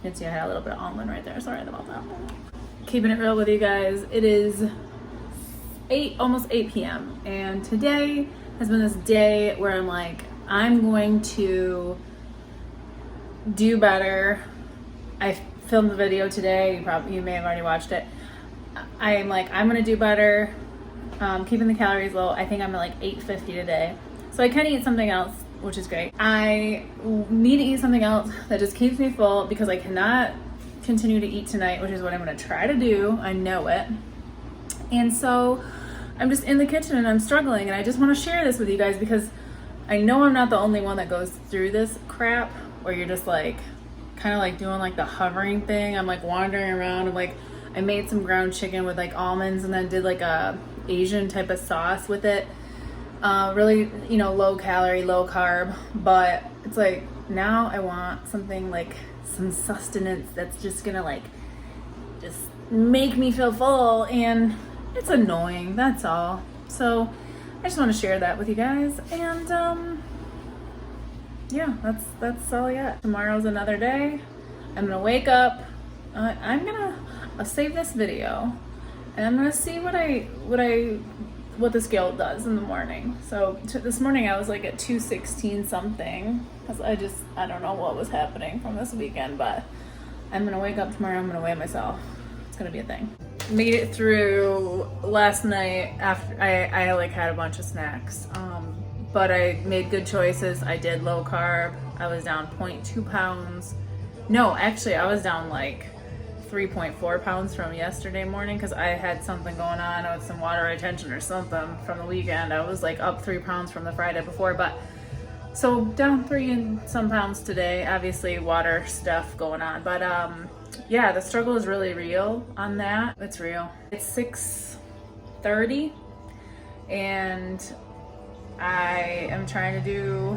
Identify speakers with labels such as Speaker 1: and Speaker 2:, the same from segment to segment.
Speaker 1: can see I had a little bit of almond right there. Sorry about that. Keeping it real with you guys, it is almost 8 p.m. and today has been this day where I'm like, I'm going to do better. I filmed the video today. You may have already watched it. I'm like, I'm gonna do better. Keeping the calories low. I think I'm at like 850 today. So I can eat something else, which is great. I need to eat something else that just keeps me full because I cannot continue to eat tonight, which is what I'm gonna try to do. I know it. And so I'm just in the kitchen and I'm struggling, and I just want to share this with you guys because I know I'm not the only one that goes through this crap where you're just like kind of like doing like the hovering thing. I'm like wandering around. I'm like, I made some ground chicken with like almonds and then did like a Asian type of sauce with it. Really, you know, low calorie, low carb, but it's like now I want something like some sustenance that's just gonna like just make me feel full, and it's annoying, that's all. So I just want to share that with you guys, and yeah, that's all I got. Tomorrow's another day. I'm gonna wake up. I'll save this video, and I'm gonna see what the scale does in the morning. So this morning I was like at 216 something because I don't know what was happening from this weekend, but I'm gonna wake up tomorrow. I'm gonna weigh myself. It's gonna be a thing. Made it through last night after I like had a bunch of snacks, but I made good choices. I did low carb. I was down 0.2 pounds. No, actually I was down like 3.4 pounds from yesterday morning because I had something going on with some water retention or something from the weekend. I was like up 3 pounds from the Friday before, but so down 3 and some pounds today. Obviously water stuff going on, but yeah, the struggle is really real on that. It's real. It's 6:30 and I am trying to do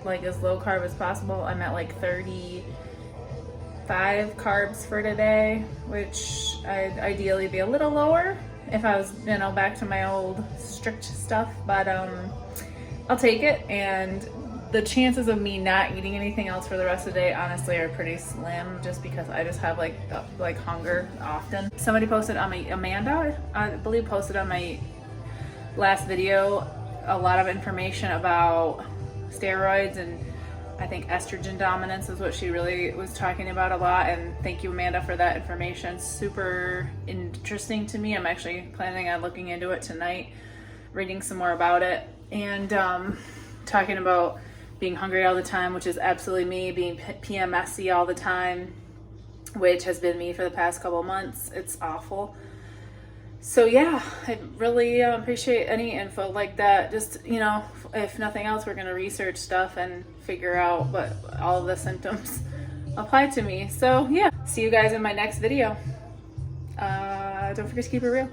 Speaker 1: like as low carb as possible. I'm at like 35 carbs for today, which I'd ideally be a little lower if I was, you know, back to my old strict stuff, but I'll take it. And the chances of me not eating anything else for the rest of the day honestly are pretty slim, just because I just have like hunger often. Somebody posted on Amanda, I believe, posted on my last video a lot of information about steroids, and I think estrogen dominance is what she really was talking about a lot. And thank you, Amanda, for that information. Super interesting to me. I'm actually planning on looking into it tonight, reading some more about it, and talking about being hungry all the time, which is absolutely me, being PMSy all the time, which has been me for the past couple of months. It's awful. So yeah, I really appreciate any info like that. Just, you know, if nothing else, we're going to research stuff and figure out what all of the symptoms apply to me. So yeah, see you guys in my next video. Don't forget to keep it real.